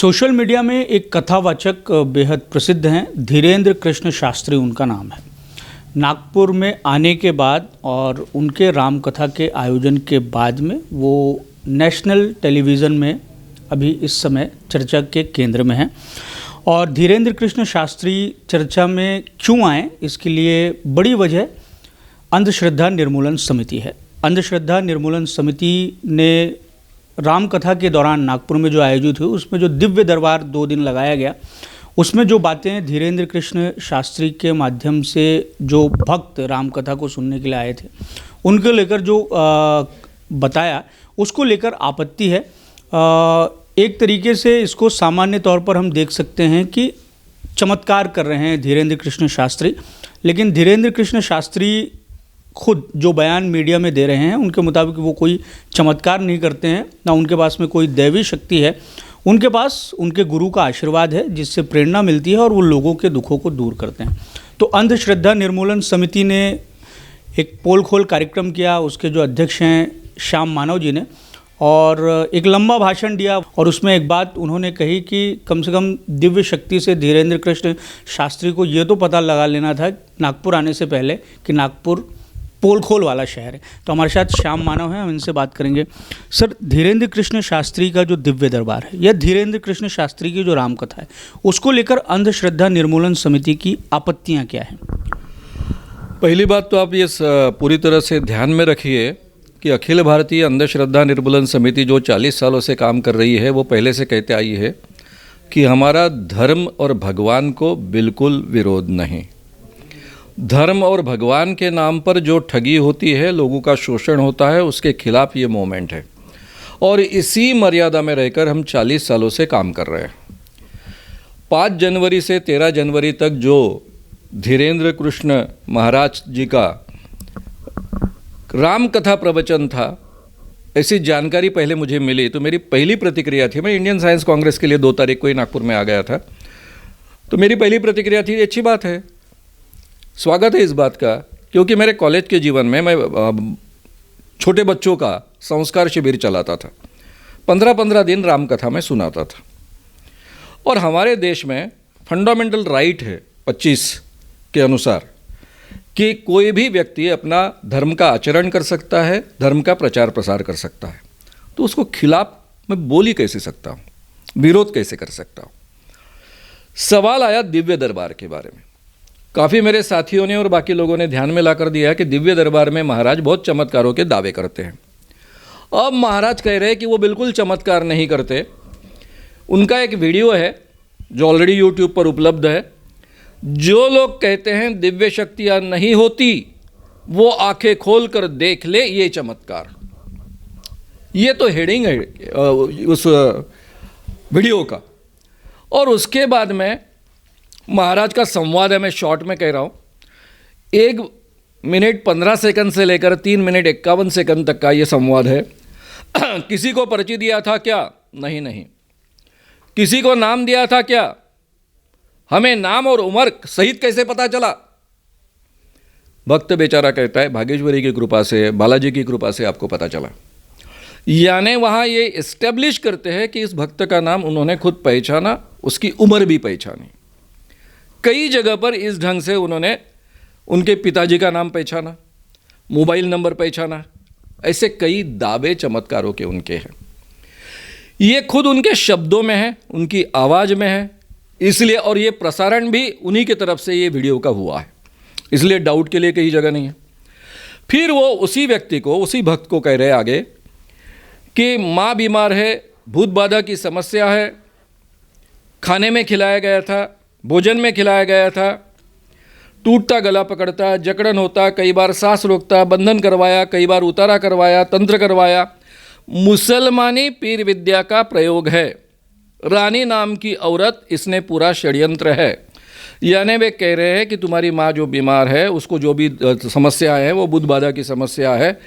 Social media में एक कथावाचक बेहद प्रसिद्ध हैं, धीरेन्द्र कृष्ण शास्त्री उनका नाम है। नागपुर में आने के बाद और उनके राम कथा के आयोजन के बाद में वो नेशनल टेलीविज़न में अभी इस समय चर्चा के केंद्र में हैं। और धीरेन्द्र कृष्ण शास्त्री चर्चा में क्यों आए, इसके लिए बड़ी वजह अंधश्रद्धा निर्मूलन समिति है। अंधश्रद्धा निर्मूलन समिति ने राम कथा के दौरान नागपुर में जो आयोजित हुई, उसमें जो दिव्य दरबार 2 दिन लगाया गया, उसमें जो बातें धीरेन्द्र कृष्ण शास्त्री के माध्यम से जो भक्त राम कथा को सुनने के लिए आए थे, उनको लेकर जो बताया, उसको लेकर आपत्ति है। एक तरीके से इसको सामान्य तौर पर हम देख सकते हैं कि चमत्कार कर रहे हैं धीरेन्द्र कृष्ण शास्त्री, लेकिन धीरेन्द्र कृष्ण शास्त्री खुद जो बयान मीडिया में दे रहे हैं, उनके मुताबिक वो कोई चमत्कार नहीं करते हैं, ना उनके पास में कोई दैवी शक्ति है। उनके पास उनके गुरु का आशीर्वाद है, जिससे प्रेरणा मिलती है और वो लोगों के दुखों को दूर करते हैं। तो अंधश्रद्धा निर्मूलन समिति ने एक पोल खोल कार्यक्रम किया, उसके जो अध्यक्ष हैं श्याम मानव जी ने, और एक लंबा भाषण दिया। और उसमें एक बात उन्होंने कही कि कम से कम दिव्य शक्ति से धीरेन्द्र कृष्ण शास्त्री को ये तो पता लगा लेना था नागपुर आने से पहले कि नागपुर पोल खोल वाला शहर है। तो हमारे साथ श्याम मानव हैं, हम इनसे बात करेंगे। सर, धीरेन्द्र कृष्ण शास्त्री का जो दिव्य दरबार है या धीरेन्द्र कृष्ण शास्त्री की जो रामकथा है, उसको लेकर अंधश्रद्धा निर्मूलन समिति की आपत्तियां क्या हैं? पहली बात तो आप ये पूरी तरह से ध्यान में रखिए कि अखिल भारतीय अंधश्रद्धा निर्मूलन समिति जो 40 सालों से काम कर रही है, वो पहले से कहते आई है कि हमारा धर्म और भगवान को बिल्कुल विरोध नहीं। धर्म और भगवान के नाम पर जो ठगी होती है, लोगों का शोषण होता है, उसके खिलाफ ये मूवमेंट है। और इसी मर्यादा में रहकर हम 40 सालों से काम कर रहे हैं। 5 जनवरी से 13 जनवरी तक जो धीरेन्द्र कृष्ण महाराज जी का राम कथा प्रवचन था, ऐसी जानकारी पहले मुझे मिली तो मेरी पहली प्रतिक्रिया थी, मैं इंडियन साइंस कांग्रेस के लिए 2 तारीख को ही नागपुर में आ गया था, तो मेरी पहली प्रतिक्रिया थी अच्छी बात है, स्वागत है इस बात का, क्योंकि मेरे कॉलेज के जीवन में मैं छोटे बच्चों का संस्कार शिविर चलाता था। 15-15 दिन राम कथा में सुनाता था। और हमारे देश में फंडामेंटल राइट है 25 के अनुसार कि कोई भी व्यक्ति अपना धर्म का आचरण कर सकता है, धर्म का प्रचार प्रसार कर सकता है। तो उसको खिलाफ मैं बोल ही कैसे सकता हूँ, विरोध कैसे कर सकता हूँ? सवाल आया दिव्य दरबार के बारे में। काफ़ी मेरे साथियों ने और बाकी लोगों ने ध्यान में ला कर दिया कि दिव्य दरबार में महाराज बहुत चमत्कारों के दावे करते हैं। अब महाराज कह रहे हैं कि वो बिल्कुल चमत्कार नहीं करते। उनका एक वीडियो है जो ऑलरेडी यूट्यूब पर उपलब्ध है। जो लोग कहते हैं दिव्य शक्तियाँ नहीं होती, वो आंखें खोल कर देख ले ये चमत्कार। ये तो हेडिंग है उस वीडियो का। और उसके बाद में महाराज का संवाद है, मैं शॉर्ट में कह रहा हूँ, 1 मिनट 15 सेकंड से लेकर 3 मिनट 51 सेकंड तक का ये संवाद है। किसी को पर्ची दिया था क्या? नहीं। किसी को नाम दिया था क्या? हमें नाम और उम्र सहित कैसे पता चला? भक्त बेचारा कहता है भागेश्वरी की कृपा से, बालाजी की कृपा से आपको पता चला। यानी वहाँ ये इस्टेब्लिश करते हैं कि इस भक्त का नाम उन्होंने खुद पहचाना, उसकी उम्र भी पहचानी। कई जगह पर इस ढंग से उन्होंने उनके पिताजी का नाम पहचाना, मोबाइल नंबर पहचाना। ऐसे कई दावे चमत्कारों के उनके हैं। ये खुद उनके शब्दों में है, उनकी आवाज़ में है, इसलिए। और ये प्रसारण भी उन्हीं की तरफ से ये वीडियो का हुआ है, इसलिए डाउट के लिए कहीं जगह नहीं है। फिर वो उसी व्यक्ति को, उसी भक्त को कह रहे आगे कि माँ बीमार है, भूत बाधा की समस्या है, खाने में खिलाया गया था, भोजन में खिलाया गया था, टूटता गला पकड़ता, जकड़न होता, कई बार सांस रोकता, बंधन करवाया, कई बार उतारा करवाया, तंत्र करवाया। मुसलमानी पीर विद्या का प्रयोग है। रानी नाम की औरत, इसने पूरा षड्यंत्र है। यानी वे कह रहे हैं कि तुम्हारी माँ जो बीमार है, उसको जो भी समस्या है वो बुध बाधा की समस्या है,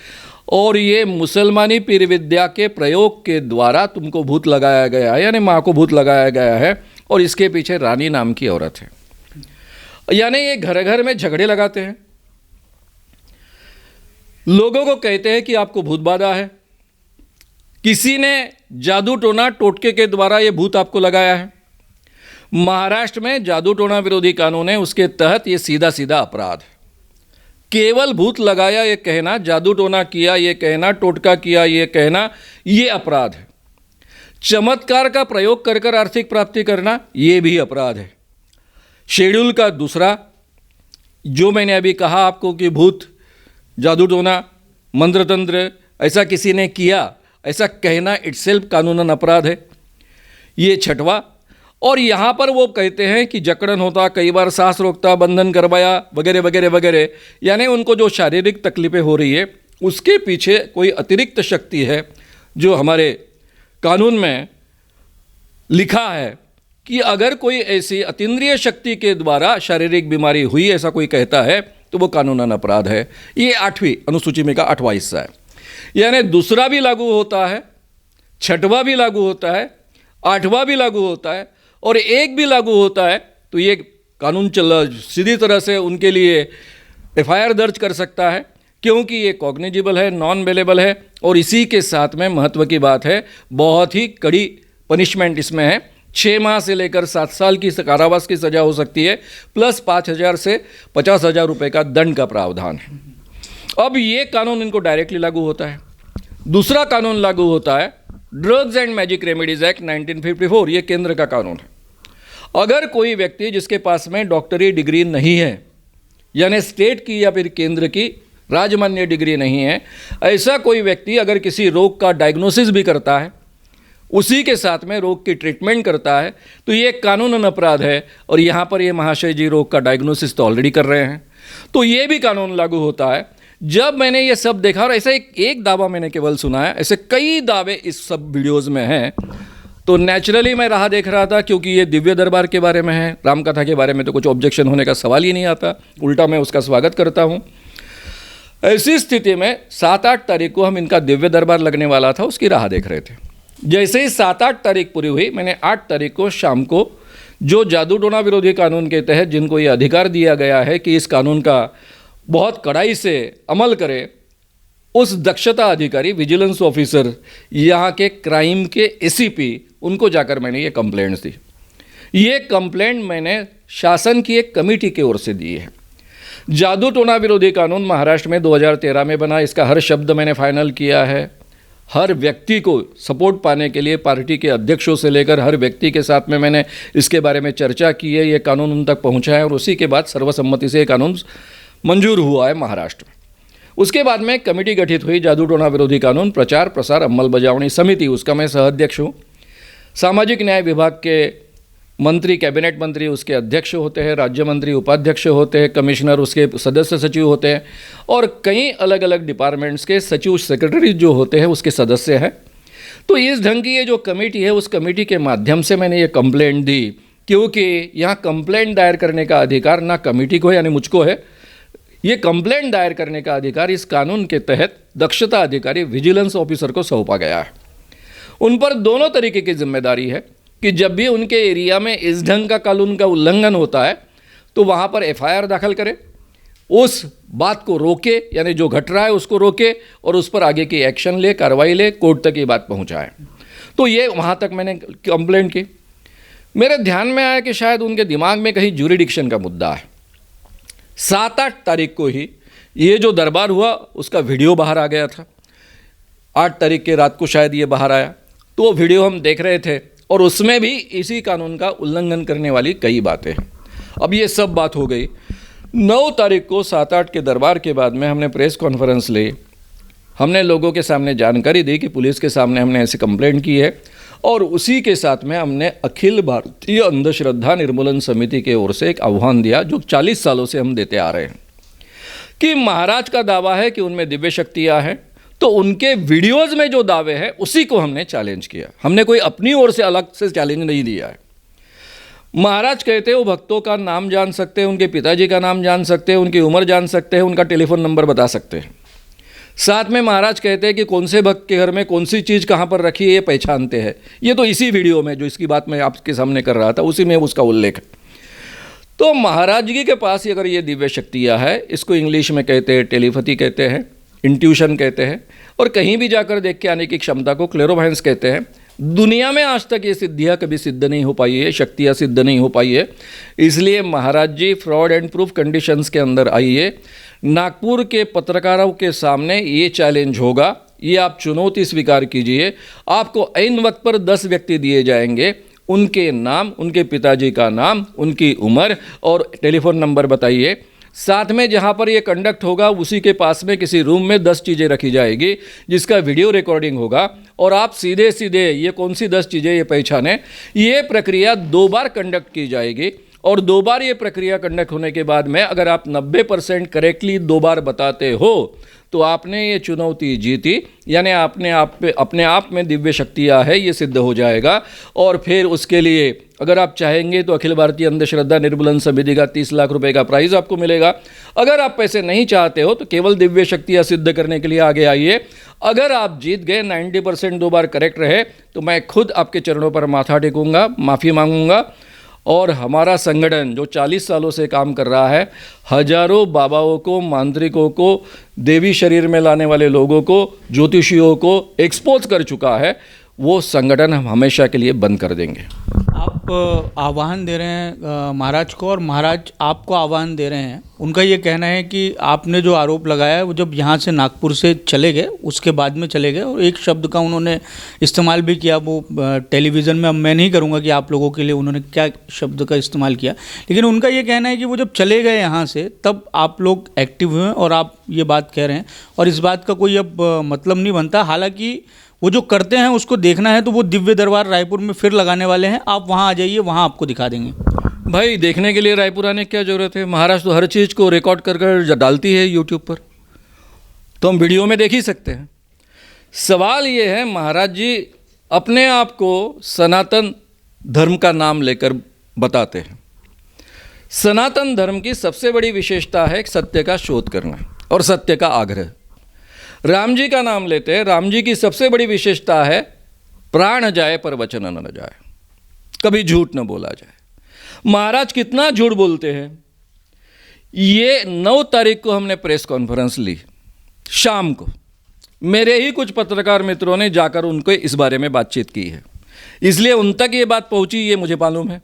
और ये मुसलमानी पीर विद्या के प्रयोग के द्वारा तुमको भूत लगाया गया है, यानी माँ को भूत लगाया गया है, और इसके पीछे रानी नाम की औरत है। यानी ये घर घर में झगड़े लगाते हैं, लोगों को कहते हैं कि आपको भूत बाधा है, किसी ने जादू टोना टोटके के द्वारा ये भूत आपको लगाया है। महाराष्ट्र में जादू टोना विरोधी कानून है, उसके तहत ये सीधा सीधा अपराध है। केवल भूत लगाया ये कहना, जादू टोना किया ये कहना, टोटका किया ये कहना, ये अपराध है। चमत्कार का प्रयोग कर कर आर्थिक प्राप्ति करना, ये भी अपराध है। शेड्यूल का दूसरा, जो मैंने अभी कहा आपको कि भूत, जादू टोना, मंत्र तंत्र ऐसा किसी ने किया, ऐसा कहना इटसेल्फ कानूनन अपराध है। ये छठवा। और यहाँ पर वो कहते हैं कि जकड़न होता, कई बार सांस रोकता, बंधन करवाया वगैरह वगैरह वगैरह, यानी उनको जो शारीरिक तकलीफें हो रही है उसके पीछे कोई अतिरिक्त शक्ति है जो हमारे कानून में लिखा है कि अगर कोई ऐसी अतीन्द्रिय शक्ति के द्वारा शारीरिक बीमारी हुई, ऐसा कोई कहता है तो वो कानूनन अपराध है। ये 8वीं अनुसूची में का 8वां हिस्सा है। यानी दूसरा भी लागू होता है, छठवां भी लागू होता है, 8वां भी लागू होता है और एक भी लागू होता है तो ये कानून सीधी तरह से उनके लिए FIR दर्ज कर सकता है, क्योंकि ये कॉग्निजिबल है, नॉन बेलेबल है। और इसी के साथ में महत्व की बात है, बहुत ही कड़ी पनिशमेंट इसमें है। 6 माह से लेकर 7 साल की कारावास की सज़ा हो सकती है, प्लस 5,000 से 50,000 रुपये का दंड का प्रावधान है। अब ये कानून इनको डायरेक्टली लागू होता है। दूसरा कानून लागू होता है drugs and magic remedies act 1954, ये केंद्र का कानून है। अगर कोई व्यक्ति जिसके पास में डॉक्टरी डिग्री नहीं है, यानी स्टेट की या फिर केंद्र की राजमान्य डिग्री नहीं है, ऐसा कोई व्यक्ति अगर किसी रोग का डायग्नोसिस भी करता है, उसी के साथ में रोग की ट्रीटमेंट करता है, तो ये कानूनन अपराध है। और यहाँ पर ये महाशय जी रोग का डायग्नोसिस तो ऑलरेडी कर रहे हैं, तो ये भी कानून लागू होता है। जब मैंने ये सब देखा, और ऐसा एक दावा मैंने केवल सुना है, ऐसे कई दावे इस सब वीडियोज़ में हैं, तो नेचुरली मैं राह देख रहा था, क्योंकि ये दिव्य दरबार के बारे में है, रामकथा के बारे में तो कुछ ऑब्जेक्शन होने का सवाल ही नहीं आता, उल्टा मैं उसका स्वागत करता हूँ। ऐसी स्थिति में 7-8 तारीख को हम इनका दिव्य दरबार लगने वाला था, उसकी राह देख रहे थे। जैसे ही 7-8 तारीख पूरी हुई, मैंने 8 तारीख को शाम को जो जादू टोना विरोधी कानून के तहत जिनको ये अधिकार दिया गया है कि इस कानून का बहुत कड़ाई से अमल करें, उस दक्षता अधिकारी, विजिलेंस ऑफिसर, यहाँ के क्राइम के ACP, उनको जाकर मैंने ये कंप्लेंट्स दी। ये कंप्लेंट मैंने शासन की एक कमेटी की ओर से दी है। जादू टोना विरोधी कानून महाराष्ट्र में 2013 में बना, इसका हर शब्द मैंने फाइनल किया है। हर व्यक्ति को सपोर्ट पाने के लिए पार्टी के अध्यक्षों से लेकर हर व्यक्ति के साथ में मैंने इसके बारे में चर्चा की है। ये कानून उन तक पहुँचा है और उसी के बाद सर्वसम्मति से ये कानून मंजूर हुआ है महाराष्ट्र में। उसके बाद में कमेटी गठित हुई, जादू टोना विरोधी कानून प्रचार प्रसार अंमलबजावनी समिति, उसका मैं सह अध्यक्ष हूँ। सामाजिक न्याय विभाग के मंत्री, कैबिनेट मंत्री उसके अध्यक्ष होते हैं, राज्य मंत्री उपाध्यक्ष होते हैं, कमिश्नर उसके सदस्य सचिव होते हैं, और कई अलग अलग डिपार्टमेंट्स के सचिव सेक्रेटरी जो होते हैं उसके सदस्य हैं। तो इस ढंग की ये जो कमेटी है, उस कमेटी के माध्यम से मैंने ये कंप्लेंट दी, क्योंकि यहाँ कंप्लेंट दायर करने का अधिकार ना कमेटी को यानी मुझको है, ये कंप्लेंट दायर करने का अधिकार इस कानून के तहत दक्षता अधिकारी, विजिलेंस ऑफिसर को सौंपा गया है। उन पर दोनों तरीके की जिम्मेदारी है कि जब भी उनके एरिया में इस ढंग का कानून का उल्लंघन होता है तो वहाँ पर FIR दाखिल करे, उस बात को रोके, यानी जो घट रहा है उसको रोके और उस पर आगे की एक्शन ले, कार्रवाई ले, कोर्ट तक ये बात पहुँचाए। तो ये वहाँ तक मैंने कंप्लेंट की। मेरे ध्यान में आया कि शायद उनके दिमाग में कहीं ज्यूरिडिक्शन का मुद्दा है। 7-8 तारीख को ही ये जो दरबार हुआ उसका वीडियो बाहर आ गया था। 8 तारीख के रात को शायद ये बाहर आया, तो वो वीडियो हम देख रहे थे और उसमें भी इसी कानून का उल्लंघन करने वाली कई बातें हैं। अब ये सब बात हो गई। 9 तारीख को 7-8 के दरबार के बाद में हमने प्रेस कॉन्फ्रेंस ली, हमने लोगों के सामने जानकारी दी कि पुलिस के सामने हमने ऐसी कंप्लेंट की है, और उसी के साथ में हमने अखिल भारतीय अंधश्रद्धा निर्मूलन समिति की ओर से एक आह्वान दिया, जो 40 सालों से हम देते आ रहे हैं, कि महाराज का दावा है कि उनमें दिव्य शक्तियाँ हैं, तो उनके वीडियोज़ में जो दावे हैं उसी को हमने चैलेंज किया। हमने कोई अपनी ओर से अलग से चैलेंज नहीं दिया है। महाराज कहते हैं वो भक्तों का नाम जान सकते हैं, उनके पिताजी का नाम जान सकते हैं, उनकी उम्र जान सकते हैं, उनका टेलीफोन नंबर बता सकते हैं। साथ में महाराज कहते हैं कि कौन से भक्त के घर में कौन सी चीज़ कहाँ पर रखी है ये पहचानते हैं। ये तो इसी वीडियो में जो इसकी बात मैं आपके सामने कर रहा था उसी में उसका उल्लेख है। तो महाराज जी के पास अगर ये दिव्य शक्तियाँ है, इसको इंग्लिश में कहते हैं टेलीपैथी कहते हैं, इंट्यूशन कहते हैं, और कहीं भी जाकर देख के आने की क्षमता को क्लेरोवायंस कहते हैं। दुनिया में आज तक ये सिद्धियाँ कभी सिद्ध नहीं हो पाई है, शक्तियाँ सिद्ध नहीं हो पाई है। इसलिए महाराज जी फ्रॉड एंड प्रूफ कंडीशंस के अंदर आइए। नागपुर के पत्रकारों के सामने ये चैलेंज होगा, ये आप चुनौती स्वीकार कीजिए। आपको ऐन वक्त पर 10 व्यक्ति दिए जाएंगे, उनके नाम, उनके पिताजी का नाम, उनकी उम्र और टेलीफोन नंबर बताइए। साथ में जहाँ पर ये कंडक्ट होगा उसी के पास में किसी रूम में 10 चीज़ें रखी जाएगी जिसका वीडियो रिकॉर्डिंग होगा, और आप सीधे सीधे ये कौन सी 10 चीज़ें ये पहचानें। ये प्रक्रिया 2 बार कंडक्ट की जाएगी, और 2 बार ये प्रक्रिया कंडक्ट होने के बाद में अगर आप 90% करेक्टली 2 बार बताते हो तो आपने ये चुनौती जीती, यानी अपने आप में दिव्य शक्तियाँ है, ये सिद्ध हो जाएगा। और फिर उसके लिए अगर आप चाहेंगे तो अखिल भारतीय अंधश्रद्धा निर्मूलन समिति का 30 लाख रुपए का प्राइज़ आपको मिलेगा। अगर आप पैसे नहीं चाहते हो तो केवल दिव्य शक्तियाँ सिद्ध करने के लिए आगे आइए। अगर आप जीत गए, 90% 2 बार करेक्ट रहे, तो मैं खुद आपके चरणों पर माथा टेकूंगा, माफ़ी मांगूंगा। और हमारा संगठन जो 40 सालों से काम कर रहा है, हजारों बाबाओं को, मांत्रिकों को, देवी शरीर में लाने वाले लोगों को, ज्योतिषियों को एक्सपोज कर चुका है, वो संगठन हम हमेशा के लिए बंद कर देंगे। आप आह्वान दे रहे हैं महाराज को, और महाराज आपको आह्वान दे रहे हैं। उनका ये कहना है कि आपने जो आरोप लगाया है वो जब यहाँ से नागपुर से चले गए उसके बाद में चले गए, और एक शब्द का उन्होंने इस्तेमाल भी किया वो टेलीविज़न में। अब मैं नहीं करूँगा कि आप लोगों के लिए उन्होंने क्या शब्द का इस्तेमाल किया, लेकिन उनका ये कहना है कि वो जब चले गए यहाँ से तब आप लोग एक्टिव हुए और आप ये बात कह रहे हैं, और इस बात का कोई अब मतलब नहीं बनता। हालांकि वो जो करते हैं उसको देखना है तो वो दिव्य दरबार रायपुर में फिर लगाने वाले हैं, आप वहाँ आ जाइए, वहाँ आपको दिखा देंगे। भाई देखने के लिए रायपुर आने की क्या ज़रूरत है? महाराष्ट्र तो हर चीज़ को रिकॉर्ड कर डालती है यूट्यूब पर, तो हम वीडियो में देख ही सकते हैं। सवाल ये है, महाराज जी अपने आप को सनातन धर्म का नाम लेकर बताते हैं। सनातन धर्म की सबसे बड़ी विशेषता है सत्य का शोध करना और सत्य का आग्रह। राम जी का नाम लेते हैं, राम जी की सबसे बड़ी विशेषता है प्राण जाए पर वचन न जाए, कभी झूठ न बोला जाए। महाराज कितना झूठ बोलते हैं। ये 9 तारीख को हमने प्रेस कॉन्फ्रेंस ली, शाम को मेरे ही कुछ पत्रकार मित्रों ने जाकर उनको इस बारे में बातचीत की है, इसलिए उन तक ये बात पहुंची, ये मुझे मालूम है।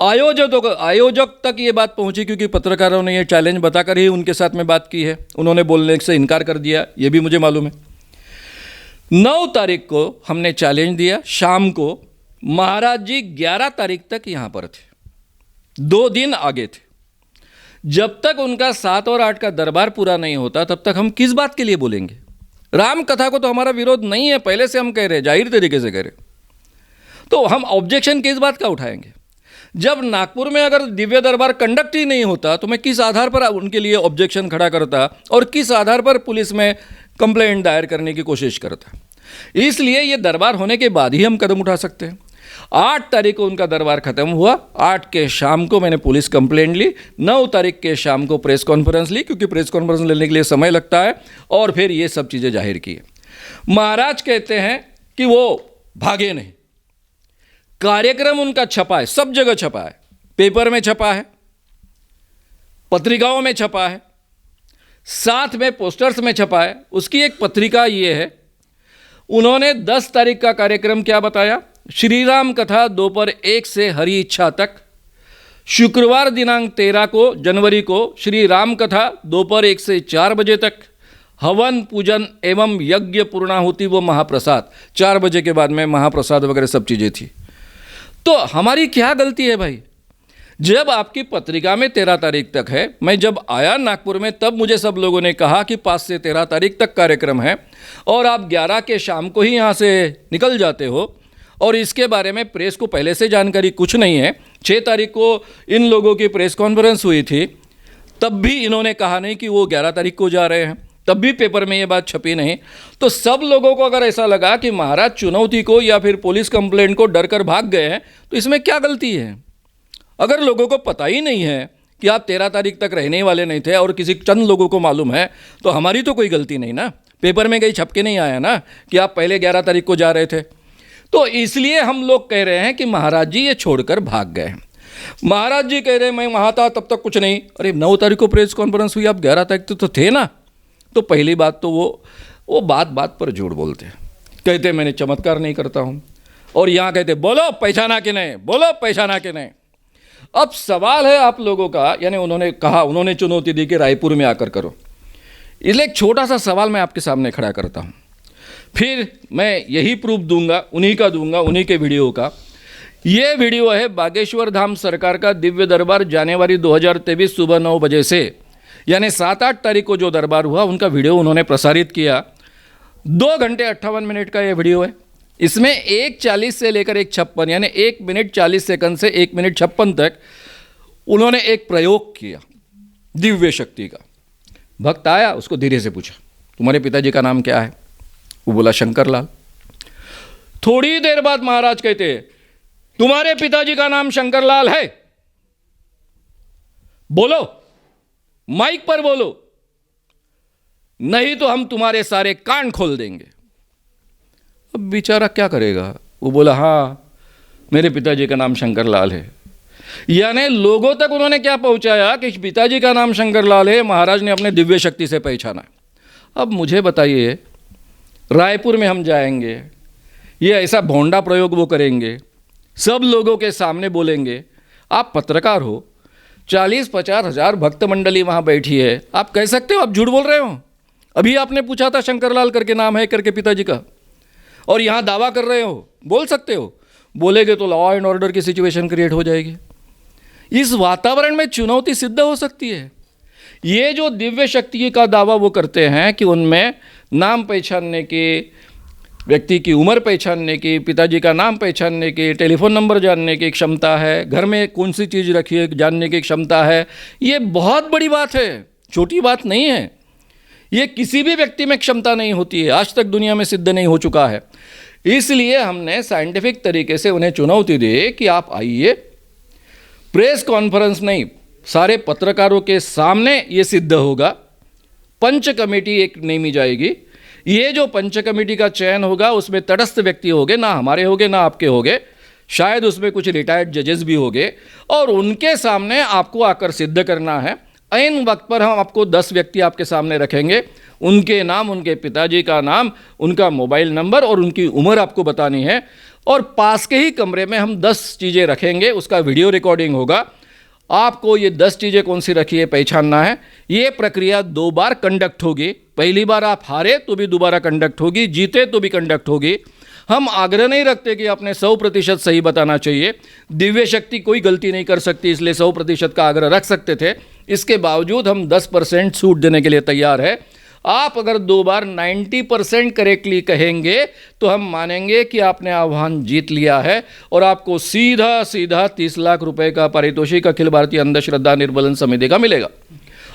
आयोजक तक ये बात पहुंची क्योंकि पत्रकारों ने ये चैलेंज बताकर ही उनके साथ में बात की है, उन्होंने बोलने से इनकार कर दिया, ये भी मुझे मालूम है। 9 तारीख को हमने चैलेंज दिया शाम को, महाराज जी 11 तारीख तक यहाँ पर थे, 2 दिन आगे थे। जब तक उनका 7 और 8 का दरबार पूरा नहीं होता तब तक हम किस बात के लिए बोलेंगे? राम कथा को तो हमारा विरोध नहीं है, पहले से हम कह रहे हैं, जाहिर तरीके से कह रहे, तो हम ऑब्जेक्शन किस बात का उठाएंगे? जब नागपुर में अगर दिव्य दरबार कंडक्ट ही नहीं होता तो मैं किस आधार पर उनके लिए ऑब्जेक्शन खड़ा करता और किस आधार पर पुलिस में कंप्लेंट दायर करने की कोशिश करता? इसलिए ये दरबार होने के बाद ही हम कदम उठा सकते हैं। 8 तारीख को उनका दरबार खत्म हुआ, 8 के शाम को मैंने पुलिस कंप्लेंट ली, 9 तारीख के शाम को प्रेस कॉन्फ्रेंस ली, क्योंकि प्रेस कॉन्फ्रेंस लेने के लिए समय लगता है, और फिर ये सब चीज़ें जाहिर की। महाराज कहते हैं कि वो भागे नहीं, कार्यक्रम उनका छपा है, सब जगह छपा है, पेपर में छपा है, पत्रिकाओं में छपा है, साथ में पोस्टर्स में छपा है। उसकी एक पत्रिका ये है, उन्होंने 10 तारीख का कार्यक्रम क्या बताया? श्री राम कथा दोपहर 1 से हरि इच्छा तक। शुक्रवार दिनांक 13 जनवरी को श्री राम कथा दोपहर 1 से 4 बजे तक। हवन पूजन एवं यज्ञ पूर्णाहुति व महाप्रसाद, 4 बजे के बाद में महाप्रसाद वगैरह सब चीज़ें थी। तो हमारी क्या गलती है भाई? जब आपकी पत्रिका में 13 तारीख तक है, मैं जब आया नागपुर में तब मुझे सब लोगों ने कहा कि 5 से 13 तारीख तक कार्यक्रम है, और आप 11 के शाम को ही यहाँ से निकल जाते हो, और इसके बारे में प्रेस को पहले से जानकारी कुछ नहीं है। 6 तारीख को इन लोगों की प्रेस कॉन्फ्रेंस हुई थी, तब भी इन्होंने कहा नहीं कि वो 11 तारीख को जा रहे हैं, तब भी पेपर में ये बात छपी नहीं। तो सब लोगों को अगर ऐसा लगा कि महाराज चुनौती को या फिर पुलिस कंप्लेंट को डर कर भाग गए हैं, तो इसमें क्या गलती है? अगर लोगों को पता ही नहीं है कि आप 13 तारीख तक रहने वाले नहीं थे और किसी चंद लोगों को मालूम है, तो हमारी तो कोई गलती नहीं ना, पेपर में कहीं छप के नहीं आया ना कि आप पहले 11 तारीख को जा रहे थे। तो इसलिए हम लोग कह रहे हैं कि महाराज जी ये छोड़कर भाग गए हैं। महाराज जी कह रहे हैं मैं वहाँ था तब तक कुछ नहीं। अरे 9 तारीख को प्रेस कॉन्फ्रेंस हुई, आप 11 तारीख तो थे ना, तो पहली बात तो वो बात बात पर झूठ बोलते हैं, कहते मैंने चमत्कार नहीं करता हूँ, और यहाँ कहते बोलो पहचाना कि नहीं, बोलो पहचाना कि नहीं। अब सवाल है आप लोगों का, यानी उन्होंने कहा, उन्होंने चुनौती दी कि रायपुर में आकर करो, इसलिए एक छोटा सा सवाल मैं आपके सामने खड़ा करता हूँ, फिर मैं यही प्रूफ दूंगा, उन्हीं के वीडियो का। ये वीडियो है बागेश्वर धाम सरकार का दिव्य दरबार जनवरी 2023 सुबह 9 बजे से, यानी 7-8 तारीख को जो दरबार हुआ उनका वीडियो उन्होंने प्रसारित किया। 2 घंटे 58 मिनट का ये वीडियो है। इसमें 1:40 से लेकर 1:56 यानी 1 मिनट 40 सेकंड से 1 मिनट 56 तक उन्होंने एक प्रयोग किया दिव्य शक्ति का। भक्त आया, उसको धीरे से पूछा तुम्हारे पिताजी का नाम क्या है? वो बोला शंकर लाल। थोड़ी देर बाद महाराज कहते तुम्हारे पिताजी का नाम शंकर लाल है? बोलो, माइक पर बोलो, नहीं तो हम तुम्हारे सारे कान खोल देंगे। अब बेचारा क्या करेगा? वो बोला हाँ मेरे पिताजी का नाम शंकर लाल है। यानी लोगों तक उन्होंने क्या पहुंचाया कि पिताजी का नाम शंकर लाल है, महाराज ने अपने दिव्य शक्ति से पहचाना। अब मुझे बताइए, रायपुर में हम जाएंगे, ये ऐसा भोंडा प्रयोग वो करेंगे, सब लोगों के सामने बोलेंगे, आप पत्रकार हो, 40-50 हज़ार भक्त मंडली वहाँ बैठी है, आप कह सकते हो आप झूठ बोल रहे हो? अभी आपने पूछा था शंकरलाल करके नाम है करके पिताजी का, और यहाँ दावा कर रहे हो, बोल सकते हो? बोलेगे तो लॉ एंड ऑर्डर की सिचुएशन क्रिएट हो जाएगी। इस वातावरण में चुनौती सिद्ध हो सकती है। ये जो दिव्य शक्ति का दावा वो करते हैं कि उनमें नाम पहचानने की, व्यक्ति की उम्र पहचानने की, पिताजी का नाम पहचानने की, टेलीफोन नंबर जानने की क्षमता है, घर में कौन सी चीज़ रखी है जानने की क्षमता है, ये बहुत बड़ी बात है, छोटी बात नहीं है। ये किसी भी व्यक्ति में क्षमता नहीं होती है, आज तक दुनिया में सिद्ध नहीं हो चुका है। इसलिए हमने साइंटिफिक तरीके से उन्हें चुनौती दी कि आप आइए, प्रेस कॉन्फ्रेंस नहीं, सारे पत्रकारों के सामने ये सिद्ध होगा। पंच कमेटी एक नेमी जाएगी, ये जो पंच कमेटी का चयन होगा उसमें तटस्थ व्यक्ति होंगे, ना हमारे होंगे ना आपके होंगे, शायद उसमें कुछ रिटायर्ड जजेस भी होंगे, और उनके सामने आपको आकर सिद्ध करना है। ऐन वक्त पर हम आपको 10 व्यक्ति आपके सामने रखेंगे, उनके नाम, उनके पिताजी का नाम, उनका मोबाइल नंबर और उनकी उम्र आपको बतानी है, और पास के ही कमरे में हम 10 चीज़ें रखेंगे, उसका वीडियो रिकॉर्डिंग होगा। आपको ये 10 चीज़ें कौन सी रखी है पहचानना है। ये प्रक्रिया 2 बार कंडक्ट होगी, पहली बार आप हारे तो भी दोबारा कंडक्ट होगी, जीते तो भी कंडक्ट होगी। हम आग्रह नहीं रखते कि आपने 100% सही बताना चाहिए, दिव्य शक्ति कोई गलती नहीं कर सकती, इसलिए 100% का आग्रह रख सकते थे। इसके बावजूद हम 10% छूट देने के लिए तैयार है। आप अगर 2 बार 90% करेक्टली कहेंगे तो हम मानेंगे कि आपने आह्वान जीत लिया है, और आपको सीधा सीधा 30 लाख रुपए का पारितोषिक अखिल भारतीय अंधश्रद्धा निर्मूलन समिति का मिलेगा।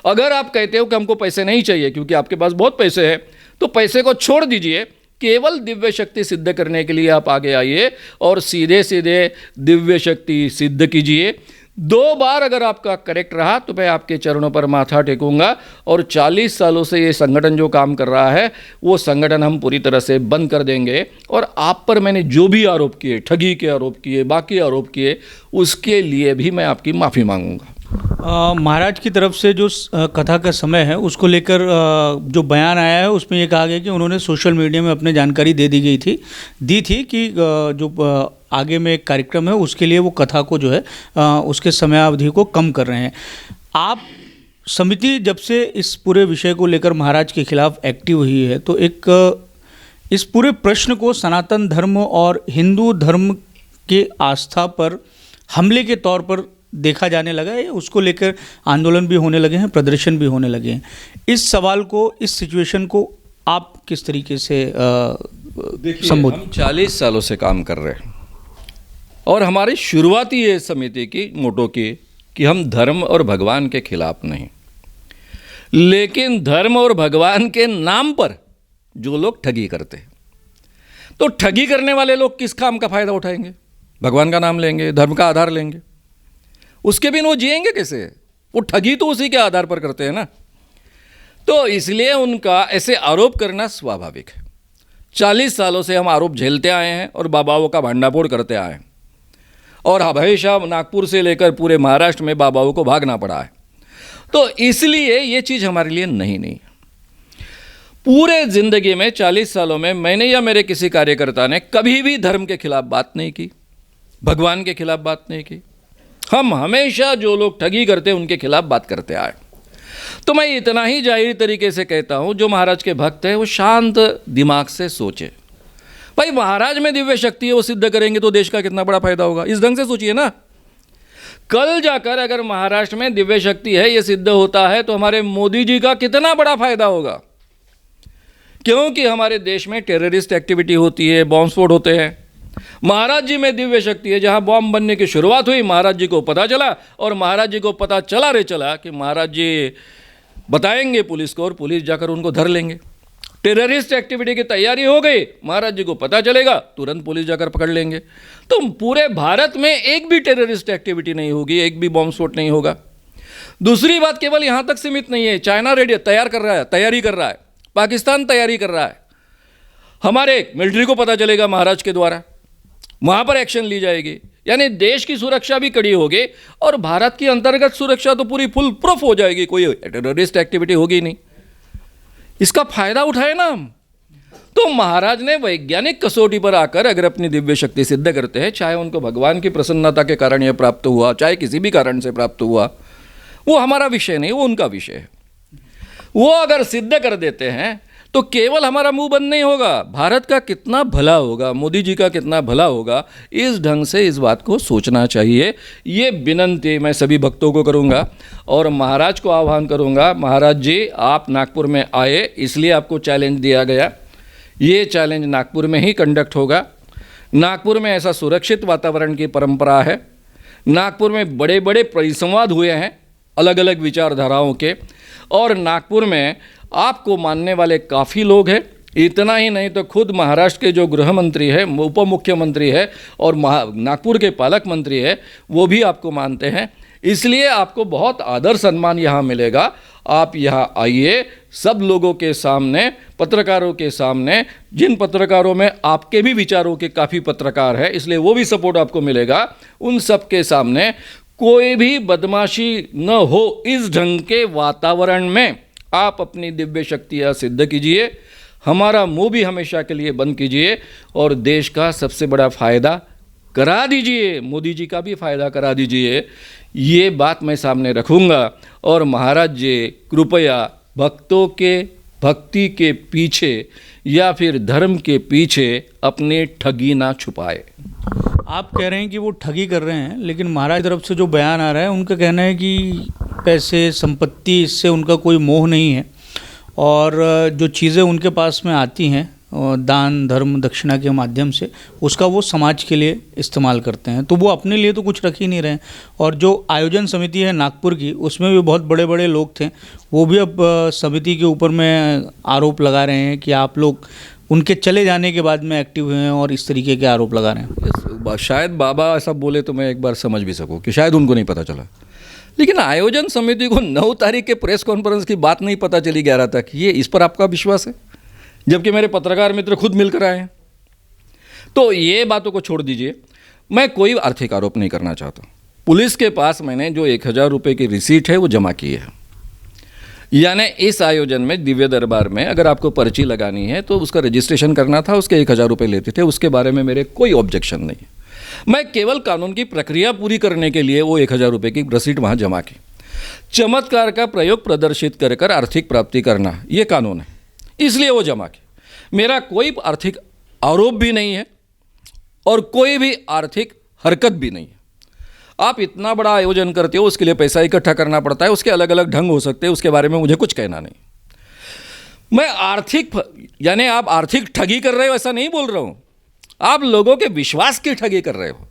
अगर आप कहते हो कि हमको पैसे नहीं चाहिए क्योंकि आपके पास बहुत पैसे हैं, तो पैसे को छोड़ दीजिए, केवल दिव्य शक्ति सिद्ध करने के लिए आप आगे आइए और सीधे सीधे दिव्य शक्ति सिद्ध कीजिए। 2 बार अगर आपका करेक्ट रहा तो मैं आपके चरणों पर माथा टेकूंगा, और 40 सालों से ये संगठन जो काम कर रहा है वो संगठन हम पूरी तरह से बंद कर देंगे, और आप पर मैंने जो भी आरोप किए, ठगी के आरोप किए, बाकी आरोप किए, उसके लिए भी मैं आपकी माफ़ी मांगूंगा। महाराज की तरफ से जो कथा का समय है उसको लेकर जो बयान आया है उसमें ये कहा गया कि उन्होंने सोशल मीडिया में अपनी जानकारी दी थी कि जो आगे में एक कार्यक्रम है उसके लिए वो कथा को जो है उसके समयावधि को कम कर रहे हैं। आप समिति जब से इस पूरे विषय को लेकर महाराज के खिलाफ एक्टिव हुई है, तो एक इस पूरे प्रश्न को सनातन धर्म और हिंदू धर्म के आस्था पर हमले के तौर पर देखा जाने लगा है, उसको लेकर आंदोलन भी होने लगे हैं, प्रदर्शन भी होने लगे हैं। इस सवाल को, इस सिचुएशन को आप किस तरीके से संबोधित? हम 40 सालों से काम कर रहे हैं, और हमारी शुरुआती ये समिति की मोटो की कि हम धर्म और भगवान के खिलाफ नहीं, लेकिन धर्म और भगवान के नाम पर जो लोग ठगी करते हैं, तो ठगी करने वाले लोग किस काम का फायदा उठाएंगे? भगवान का नाम लेंगे, धर्म का आधार लेंगे, उसके बिन वो जिएंगे कैसे? वो ठगी तो उसी के आधार पर करते हैं ना। तो इसलिए उनका ऐसे आरोप करना स्वाभाविक है। 40 सालों से हम आरोप झेलते आए हैं और बाबाओं का भांडाफोड़ करते आए हैं, और हमेशा नागपुर से लेकर पूरे महाराष्ट्र में बाबाओं को भागना पड़ा है। तो इसलिए ये चीज़ हमारे लिए नहीं पूरे जिंदगी में 40 सालों में मैंने या मेरे किसी कार्यकर्ता ने कभी भी धर्म के खिलाफ बात नहीं की, भगवान के खिलाफ बात नहीं की। हम हमेशा जो लोग ठगी करते हैं उनके खिलाफ बात करते आए। तो मैं इतना ही जाहिर तरीके से कहता हूं, जो महाराज के भक्त हैं वो शांत दिमाग से सोचे। भाई महाराज में दिव्य शक्ति है, वो सिद्ध करेंगे तो देश का कितना बड़ा फायदा होगा, इस ढंग से सोचिए ना। कल जाकर अगर महाराष्ट्र में दिव्य शक्ति है, ये सिद्ध होता है, तो हमारे मोदी जी का कितना बड़ा फायदा होगा। क्योंकि हमारे देश में टेररिस्ट एक्टिविटी होती है, बॉम्ब स्फोट होते हैं। महाराज जी में दिव्य शक्ति है, जहां बॉम्ब बनने की शुरुआत हुई महाराज जी को पता चला, और महाराज जी को पता चला कि महाराज जी बताएंगे पुलिस को, और पुलिस जाकर उनको धर लेंगे। टेररिस्ट एक्टिविटी की तैयारी हो गई, महाराज जी को पता चलेगा, तुरंत पुलिस जाकर पकड़ लेंगे। तो पूरे भारत में एक भी टेररिस्ट एक्टिविटी नहीं होगी, एक भी बॉम्ब स्फोट नहीं होगा। दूसरी बात केवल यहाँ तक सीमित नहीं है, चाइना तैयारी कर रहा है, पाकिस्तान तैयारी कर रहा है। हमारे मिलिट्री को पता चलेगा महाराज के द्वारा, वहाँ पर एक्शन ली जाएगी। यानी देश की सुरक्षा भी कड़ी होगी और भारत की अंतर्गत सुरक्षा तो पूरी फुल प्रूफ हो जाएगी, कोई टेररिस्ट एक्टिविटी होगी नहीं। इसका फायदा उठाए ना हम। तो महाराज ने वैज्ञानिक कसौटी पर आकर अगर अपनी दिव्य शक्ति सिद्ध करते हैं, चाहे उनको भगवान की प्रसन्नता के कारण यह प्राप्त हुआ, चाहे किसी भी कारण से प्राप्त हुआ, वो हमारा विषय नहीं, वो उनका विषय है। वो अगर सिद्ध कर देते हैं तो केवल हमारा मुंह बंद नहीं होगा, भारत का कितना भला होगा, मोदी जी का कितना भला होगा। इस ढंग से इस बात को सोचना चाहिए। ये विनंती मैं सभी भक्तों को करूंगा और महाराज को आह्वान करूंगा। महाराज जी, आप नागपुर में आए, इसलिए आपको चैलेंज दिया गया। ये चैलेंज नागपुर में ही कंडक्ट होगा। नागपुर में ऐसा सुरक्षित वातावरण की परंपरा है। नागपुर में बड़े बड़े परिसंवाद हुए हैं अलग अलग विचारधाराओं के, और नागपुर में आपको मानने वाले काफ़ी लोग हैं। इतना ही नहीं तो खुद महाराष्ट्र के जो गृह मंत्री है, उप मुख्यमंत्री है और नागपुर के पालक मंत्री है, वो भी आपको मानते हैं। इसलिए आपको बहुत आदर सम्मान यहाँ मिलेगा। आप यहाँ आइए, सब लोगों के सामने, पत्रकारों के सामने, जिन पत्रकारों में आपके भी विचारों के काफ़ी पत्रकार हैं, इसलिए वो भी सपोर्ट आपको मिलेगा। उन सब के सामने कोई भी बदमाशी न हो, इस ढंग के वातावरण में आप अपनी दिव्य शक्तियाँ सिद्ध कीजिए। हमारा मुंह भी हमेशा के लिए बंद कीजिए और देश का सबसे बड़ा फ़ायदा करा दीजिए, मोदी जी का भी फ़ायदा करा दीजिए। ये बात मैं सामने रखूँगा। और महाराज जी कृपया भक्तों के भक्ति के पीछे या फिर धर्म के पीछे अपनी ठगी ना छुपाए। आप कह रहे हैं कि वो ठगी कर रहे हैं, लेकिन महाराज की तरफ से जो बयान आ रहा है, उनका कहना है कि पैसे, संपत्ति, इससे उनका कोई मोह नहीं है, और जो चीज़ें उनके पास में आती हैं दान धर्म दक्षिणा के माध्यम से, उसका वो समाज के लिए इस्तेमाल करते हैं। तो वो अपने लिए तो कुछ रख ही नहीं रहे हैं। और जो आयोजन समिति है नागपुर की, उसमें भी बहुत बड़े बड़े लोग थे, वो भी अब समिति के ऊपर में आरोप लगा रहे हैं कि आप लोग उनके चले जाने के बाद में एक्टिव हुए हैं, और इस तरीके के आरोप लगा रहे हैं। शायद बाबा ऐसा बोले तो मैं एक बार समझ भी सकूं कि शायद उनको नहीं पता चला, लेकिन आयोजन समिति को 9 तारीख के प्रेस कॉन्फ्रेंस की बात नहीं पता चली 11 तक। ये इस पर आपका विश्वास है, जबकि मेरे पत्रकार मित्र खुद मिलकर आए हैं। तो ये बातों को छोड़ दीजिए। मैं कोई आर्थिक आरोप नहीं करना चाहता। पुलिस के पास मैंने जो 1000 रुपये की रिसीट है वो जमा की है। यानी इस आयोजन में दिव्य दरबार में अगर आपको पर्ची लगानी है तो उसका रजिस्ट्रेशन करना था, उसके 1000 रुपये लेते थे। उसके बारे में मेरे कोई ऑब्जेक्शन नहीं है। मैं केवल कानून की प्रक्रिया पूरी करने के लिए वो 1000 रुपये की रसीद वहाँ जमा की। चमत्कार का प्रयोग प्रदर्शित कर कर आर्थिक प्राप्ति करना ये कानून है, इसलिए वो जमा की। मेरा कोई आर्थिक आरोप भी नहीं है और कोई भी आर्थिक हरकत भी नहीं है। आप इतना बड़ा आयोजन करते हो, उसके लिए पैसा इकट्ठा करना पड़ता है, उसके अलग अलग ढंग हो सकते हैं, उसके बारे में मुझे कुछ कहना नहीं। मैं आर्थिक यानी आप आर्थिक ठगी कर रहे हो ऐसा नहीं बोल रहा हूँ। आप लोगों के विश्वास की ठगी कर रहे हो।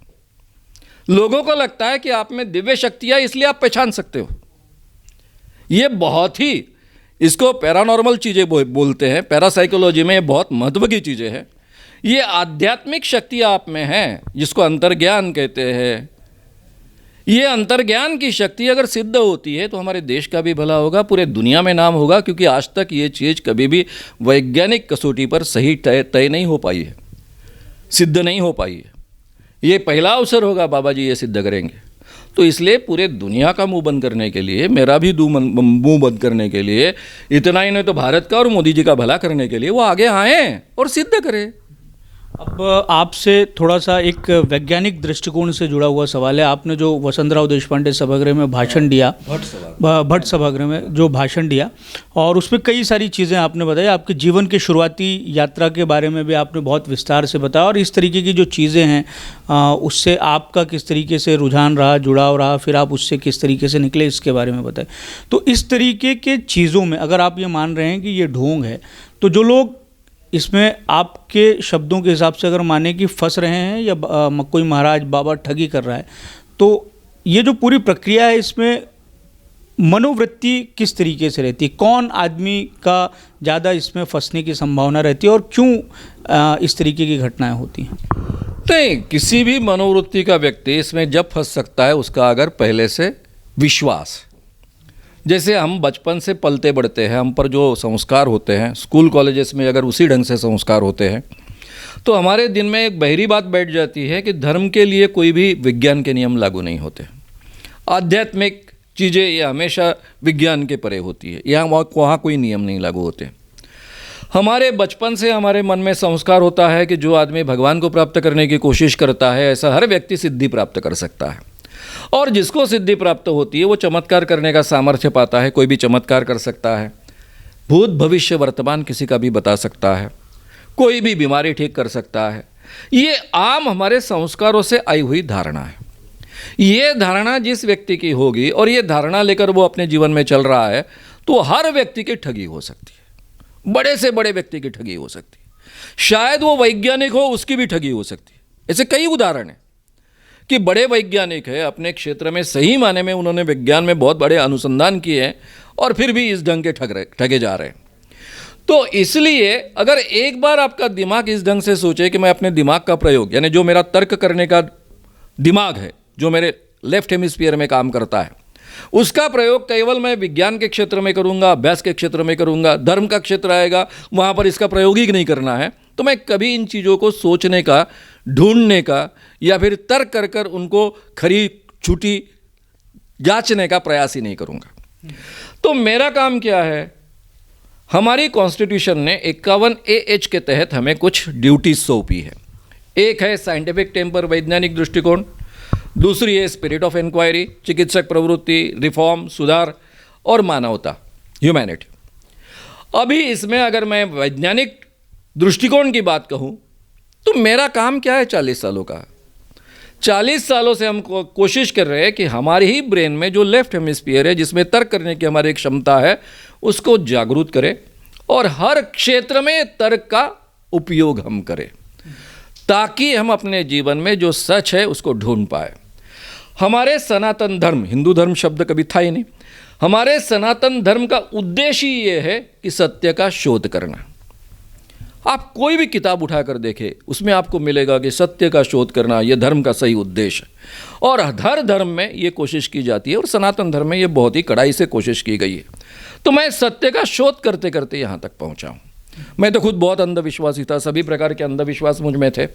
लोगों को लगता है कि आप में दिव्य शक्तियाँ, इसलिए आप पहचान सकते हो। ये बहुत ही, इसको पैरानॉर्मल चीज़ें बोलते हैं, पैरासाइकोलॉजी में ये बहुत महत्व की चीज़ें हैं। ये आध्यात्मिक शक्तियाँ आप में हैं, जिसको अंतर्ज्ञान कहते हैं। ये अंतर्ज्ञान की शक्ति अगर सिद्ध होती है तो हमारे देश का भी भला होगा, पूरे दुनिया में नाम होगा। क्योंकि आज तक ये चीज़ कभी भी वैज्ञानिक कसौटी पर सही तय नहीं हो पाई है, सिद्ध नहीं हो पाई है। ये पहला अवसर होगा, बाबा जी ये सिद्ध करेंगे। तो इसलिए पूरे दुनिया का मुंह बंद करने के लिए, मेरा भी मुंह बंद करने के लिए, इतना ही नहीं तो भारत का और मोदी जी का भला करने के लिए वो आगे आए और सिद्ध करें। अब आपसे थोड़ा सा एक वैज्ञानिक दृष्टिकोण से जुड़ा हुआ सवाल है। आपने जो वसंतराव देशपांडे सभागृह में भाषण दिया, भट्ट सभागृह में जो भाषण दिया, और उसमें कई सारी चीज़ें आपने बताई। आपके जीवन के शुरुआती यात्रा के बारे में भी आपने बहुत विस्तार से बताया, और इस तरीके की जो चीज़ें हैं उससे आपका किस तरीके से रुझान रहा, जुड़ाव रहा, फिर आप उससे किस तरीके से निकले, इसके बारे में बताएं। तो इस तरीके के चीज़ों में अगर आप ये मान रहे हैं कि ये ढोंग है, तो जो लोग इसमें आपके शब्दों के हिसाब से अगर माने कि फंस रहे हैं या कोई महाराज बाबा ठगी कर रहा है, तो ये जो पूरी प्रक्रिया है इसमें मनोवृत्ति किस तरीके से रहती है? कौन आदमी का ज़्यादा इसमें फंसने की संभावना रहती है और क्यों इस तरीके की घटनाएं होती हैं? नहीं, किसी भी मनोवृत्ति का व्यक्ति इसमें जब फंस सकता है उसका अगर पहले से विश्वास, जैसे हम बचपन से पलते बढ़ते हैं, हम पर जो संस्कार होते हैं, स्कूल कॉलेजेस में अगर उसी ढंग से संस्कार होते हैं, तो हमारे दिन में एक बहरी बात बैठ जाती है कि धर्म के लिए कोई भी विज्ञान के नियम लागू नहीं होते। आध्यात्मिक चीज़ें ये हमेशा विज्ञान के परे होती है, यहाँ वहाँ कोई नियम नहीं लागू होते। हमारे बचपन से हमारे मन में संस्कार होता है कि जो आदमी भगवान को प्राप्त करने की कोशिश करता है, ऐसा हर व्यक्ति सिद्धि प्राप्त कर सकता है, और जिसको सिद्धि प्राप्त होती है वो चमत्कार करने का सामर्थ्य पाता है। कोई भी चमत्कार कर सकता है, भूत भविष्य वर्तमान किसी का भी बता सकता है, कोई भी बीमारी ठीक कर सकता है। ये आम हमारे संस्कारों से आई हुई धारणा है। ये धारणा जिस व्यक्ति की होगी और ये धारणा लेकर वो अपने जीवन में चल रहा है, तो हर व्यक्ति की ठगी हो सकती है, बड़े से बड़े व्यक्ति की ठगी हो सकती है। शायद वो वैज्ञानिक हो, उसकी भी ठगी हो सकती है। ऐसे कई उदाहरण हैं कि बड़े वैज्ञानिक है, अपने क्षेत्र में सही माने में उन्होंने विज्ञान में बहुत बड़े अनुसंधान किए हैं और फिर भी इस ढंग के ठगे जा रहे हैं। तो इसलिए अगर एक बार आपका दिमाग इस ढंग से सोचे कि मैं अपने दिमाग का प्रयोग, यानी जो मेरा तर्क करने का दिमाग है, जो मेरे लेफ्ट हेमिस्फीयर में काम करता है, उसका प्रयोग केवल मैं विज्ञान के क्षेत्र में करूंगा, अभ्यास के क्षेत्र में करूंगा, धर्म का क्षेत्र आएगा वहाँ पर इसका प्रयोग ही नहीं करना है, तो मैं कभी इन चीज़ों को सोचने का, ढूंढने का या फिर तर्क कर कर उनको खरी छुटी जांचने का प्रयास ही नहीं करूंगा। तो मेरा काम क्या है, हमारी कॉन्स्टिट्यूशन ने 51AH के तहत हमें कुछ ड्यूटीज सौंपी है। एक है साइंटिफिक टेम्पर, वैज्ञानिक दृष्टिकोण, दूसरी है स्पिरिट ऑफ इंक्वायरी, चिकित्सक प्रवृत्ति, रिफॉर्म, सुधार और मानवता, ह्यूमैनिटी। अभी इसमें अगर मैं वैज्ञानिक दृष्टिकोण की बात कहूँ तो मेरा काम क्या है 40 सालों का। 40 सालों से हम कोशिश कर रहे हैं कि हमारे ही ब्रेन में जो लेफ्ट हेमिस्फीयर है, जिसमें तर्क करने की हमारी एक क्षमता है, उसको जागरूक करें और हर क्षेत्र में तर्क का उपयोग हम करें, ताकि हम अपने जीवन में जो सच है उसको ढूंढ पाए। हमारे सनातन धर्म, हिंदू धर्म शब्द कभी था ही नहीं, हमारे सनातन धर्म का उद्देश्य ये है कि सत्य का शोध करना। आप कोई भी किताब उठाकर देखें, उसमें आपको मिलेगा कि सत्य का शोध करना यह धर्म का सही उद्देश्य है, और हर धर्म में ये कोशिश की जाती है और सनातन धर्म में ये बहुत ही कड़ाई से कोशिश की गई है। तो मैं सत्य का शोध करते करते यहाँ तक पहुँचा हूँ। मैं तो खुद बहुत अंधविश्वासी था, सभी प्रकार के अंधविश्वास मुझ में थे,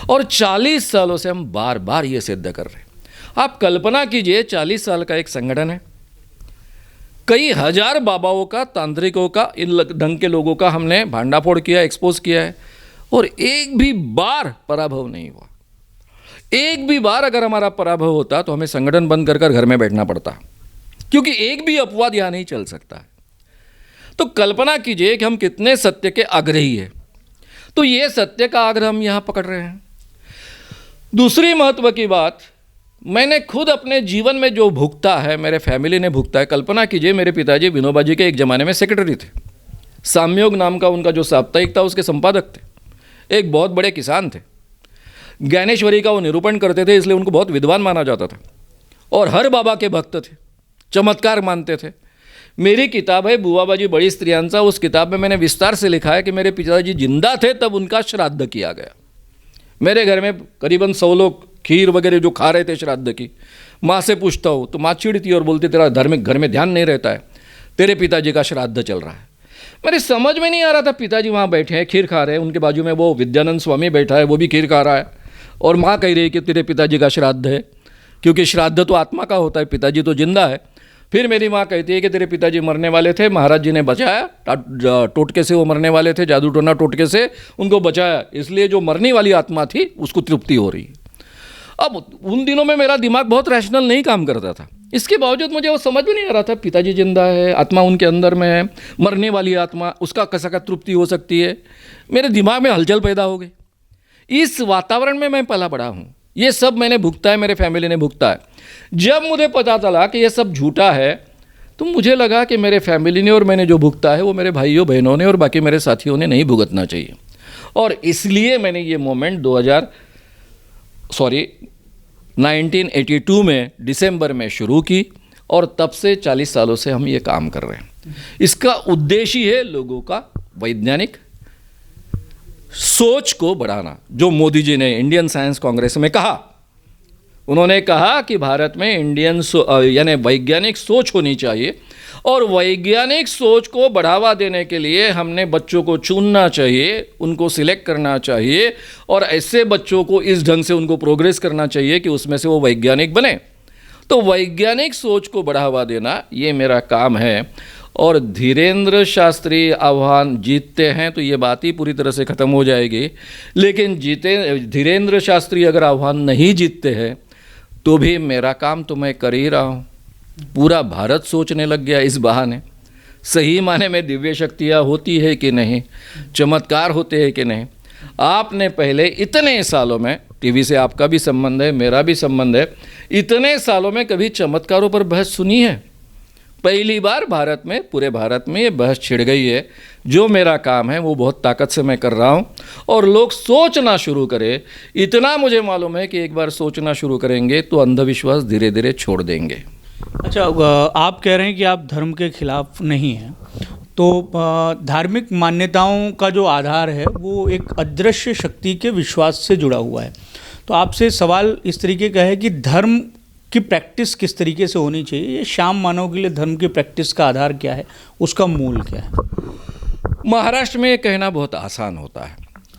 और 40 सालों से हम बार बार ये सिद्ध कर रहे हैं। आप कल्पना कीजिए, 40 साल का एक संगठन है, कई हजार बाबाओं का, तांत्रिकों का, इन ढंग के लोगों का हमने भांडाफोड़ किया, एक्सपोज किया है, और एक भी बार पराभव नहीं हुआ। एक भी बार अगर हमारा पराभव होता तो हमें संगठन बंद कर घर में बैठना पड़ता, क्योंकि एक भी अपवाद यहाँ नहीं चल सकता है। तो कल्पना कीजिए कि हम कितने सत्य के आग्रही हैं। तो ये सत्य का आग्रह हम यहाँ पकड़ रहे हैं। दूसरी महत्व की बात, मैंने खुद अपने जीवन में जो भुगता है, मेरे फैमिली ने भुगता है। कल्पना कीजिए, मेरे पिताजी विनोबा जी के एक ज़माने में सेक्रेटरी थे, साम्योग नाम का उनका जो साप्ताहिक था उसके संपादक थे, एक बहुत बड़े किसान थे, ज्ञानेश्वरी का वो निरूपण करते थे, इसलिए उनको बहुत विद्वान माना जाता था, और हर बाबा के भक्त थे, चमत्कार मानते थे। मेरी किताब है बुवाबाजी बड़ी स्त्रियांचा, उस किताब में मैंने विस्तार से लिखा है कि मेरे पिताजी जिंदा थे तब उनका श्राद्ध किया गया। मेरे घर में करीबन 100 लोग खीर वगैरह जो खा रहे थे श्राद्ध की। माँ से पूछता हूँ तो माँ चिढ़ती और बोलती तेरा धार्मिक घर में ध्यान नहीं रहता है, तेरे पिताजी का श्राद्ध चल रहा है। मेरे समझ में नहीं आ रहा था, पिताजी वहाँ बैठे हैं खीर खा रहे हैं, उनके बाजू में वो विद्यानंद स्वामी बैठा है, वो भी खीर खा रहा है, और माँ कह रही है कि तेरे पिताजी का श्राद्ध है। क्योंकि श्राद्ध तो आत्मा का होता है, पिताजी तो जिंदा है। फिर मेरी माँ कहती है कि तेरे पिताजी मरने वाले थे, महाराज जी ने बचाया, टोटके से वो मरने वाले थे, जादू टोना टोटके से उनको बचाया, इसलिए जो मरने वाली आत्मा थी उसको तृप्ति हो रही है। अब उन दिनों में मेरा दिमाग बहुत रैशनल नहीं काम करता था, इसके बावजूद मुझे वो समझ भी नहीं आ रहा था, पिताजी जिंदा है, आत्मा उनके अंदर में है, मरने वाली आत्मा, उसका कैसा का तृप्ति हो सकती है। मेरे दिमाग में हलचल पैदा हो गई। इस वातावरण में मैं पला बड़ा हूँ, ये सब मैंने भुगता है, मेरे फैमिली ने भुगता है। जब मुझे पता चला कि ये सब झूठा है, तो मुझे लगा कि मेरे फैमिली ने और मैंने जो भुगता है वो मेरे भाइयों बहनों ने और बाकी मेरे साथियों ने नहीं भुगतना चाहिए। और इसलिए मैंने ये मोमेंट 1982 में दिसंबर में शुरू की और तब से 40 सालों से हम ये काम कर रहे हैं। इसका उद्देश्य ही है लोगों का वैज्ञानिक सोच को बढ़ाना। जो मोदी जी ने इंडियन साइंस कांग्रेस में कहा, उन्होंने कहा कि भारत में यानी वैज्ञानिक सोच होनी चाहिए और वैज्ञानिक सोच को बढ़ावा देने के लिए हमने बच्चों को चुनना चाहिए, उनको सिलेक्ट करना चाहिए और ऐसे बच्चों को इस ढंग से उनको प्रोग्रेस करना चाहिए कि उसमें से वो वैज्ञानिक बने। तो वैज्ञानिक सोच को बढ़ावा देना ये मेरा काम है। और धीरेन्द्र शास्त्री आह्वान जीतते हैं तो ये बात ही पूरी तरह से ख़त्म हो जाएगी, लेकिन धीरेन्द्र शास्त्री अगर आह्वान नहीं जीतते हैं तो भी मेरा काम तो मैं कर ही रहा हूँ। पूरा भारत सोचने लग गया इस बहाने, सही माने में दिव्य शक्तियाँ होती है कि नहीं, चमत्कार होते हैं कि नहीं। आपने पहले इतने सालों में, टीवी से आपका भी संबंध है, मेरा भी संबंध है, इतने सालों में कभी चमत्कारों पर बहस सुनी है? पहली बार भारत में, पूरे भारत में ये बहस छिड़ गई है। जो मेरा काम है वो बहुत ताकत से मैं कर रहा हूँ और लोग सोचना शुरू करें। इतना मुझे मालूम है कि एक बार सोचना शुरू करेंगे तो अंधविश्वास धीरे धीरे छोड़ देंगे। अच्छा, आप कह रहे हैं कि आप धर्म के खिलाफ नहीं हैं, तो धार्मिक मान्यताओं का जो आधार है वो एक अदृश्य शक्ति के विश्वास से जुड़ा हुआ है। तो आपसे सवाल इस तरीके का है कि धर्म की प्रैक्टिस किस तरीके से होनी चाहिए? ये श्याम मानव के लिए धर्म की प्रैक्टिस का आधार क्या है, उसका मूल क्या है? महाराष्ट्र में ये कहना बहुत आसान होता है,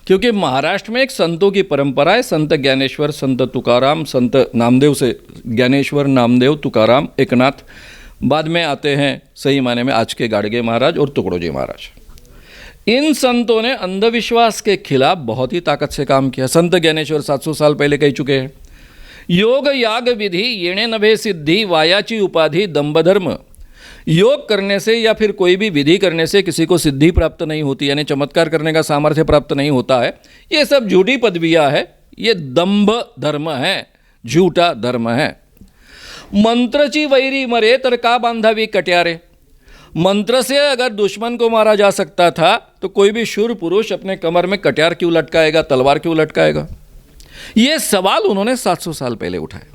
क्योंकि महाराष्ट्र में एक संतों की परंपरा है। संत ज्ञानेश्वर, संत तुकाराम, संत नामदेव से ज्ञानेश्वर, नामदेव, तुकाराम, एकनाथ, बाद में आते हैं सही माने में आज के गाडगे महाराज और तुकडोजी महाराज। इन संतों ने अंधविश्वास के खिलाफ बहुत ही ताकत से काम किया। संत ज्ञानेश्वर 700 साल पहले कह चुके हैं, योग याग विधि येणे नभे सिद्धि, वायाची उपाधि दंभधर्म। योग करने से या फिर कोई भी विधि करने से किसी को सिद्धि प्राप्त नहीं होती, यानी चमत्कार करने का सामर्थ्य प्राप्त नहीं होता है। ये सब झूठी पदवियाँ है, ये दंभ धर्म है, झूठा धर्म है। मंत्रची वैरी मरे तर का बांधावी कट्यारे। मंत्र से अगर दुश्मन को मारा जा सकता था तो कोई भी शूर पुरुष अपने कमर में कट्यार क्यों लटकाएगा, तलवार क्यों लटकाएगा? ये सवाल उन्होंने 700 साल पहले उठाए।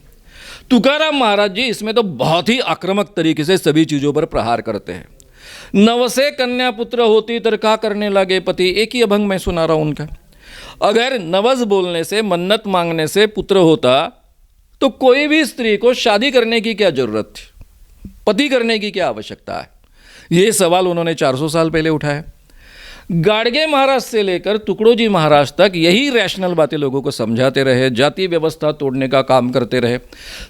तुकाराम महाराज जी इसमें तो बहुत ही आक्रामक तरीके से सभी चीज़ों पर प्रहार करते हैं। नवसे कन्या पुत्र होती तरका करने लगे पति, एक ही अभंग मैं सुना रहा हूं उनका। अगर नवस बोलने से, मन्नत मांगने से पुत्र होता तो कोई भी स्त्री को शादी करने की क्या जरूरत थी, पति करने की क्या आवश्यकता है? ये सवाल उन्होंने 400 साल पहले उठाया। गाडगे महाराज से लेकर तुकडोजी महाराज तक यही रैशनल बातें लोगों को समझाते रहे, जाति व्यवस्था तोड़ने का काम करते रहे।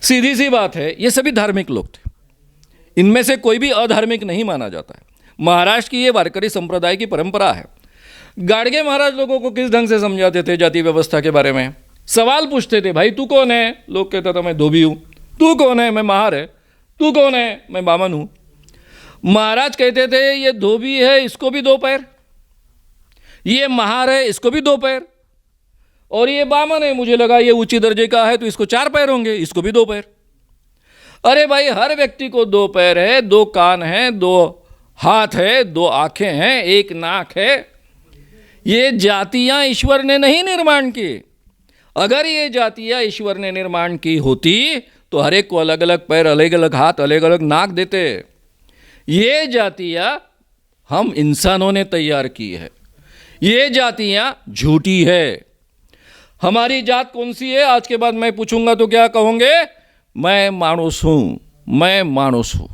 सीधी सी बात है, ये सभी धार्मिक लोग थे, इनमें से कोई भी अधार्मिक नहीं माना जाता है। महाराष्ट्र की ये वारकरी संप्रदाय की परंपरा है। गाडगे महाराज लोगों को किस ढंग से समझाते थे जाति व्यवस्था के बारे में? सवाल पूछते थे, भाई तू कौन है? लोग कहता था मैं धोबी हूँ। तू कौन है? मैं महार है। तू कौन है? मैं बामन हूँ। महाराज कहते थे ये धोबी है, इसको भी 2 पैर, ये महार है, इसको भी 2 पैर, और ये बामन है, मुझे लगा ये ऊंची दर्जे का है तो इसको 4 पैर होंगे, इसको भी 2 पैर। अरे भाई, हर व्यक्ति को 2 पैर है, 2 कान है, 2 हाथ है, 2 आंखें हैं, 1 नाक है। ये जातियां ईश्वर ने नहीं निर्माण की। अगर ये जातियां ईश्वर ने निर्माण की होती तो हर एक को अलग अलग पैर, अलग अलग हाथ, अलग अलग नाक देते। ये जातियां हम इंसानों ने तैयार की है। ये जातियां झूठी है। हमारी जात कौन सी है? आज के बाद मैं पूछूंगा तो क्या कहोगे? मैं मानुस हूं, मैं मानुस हूं।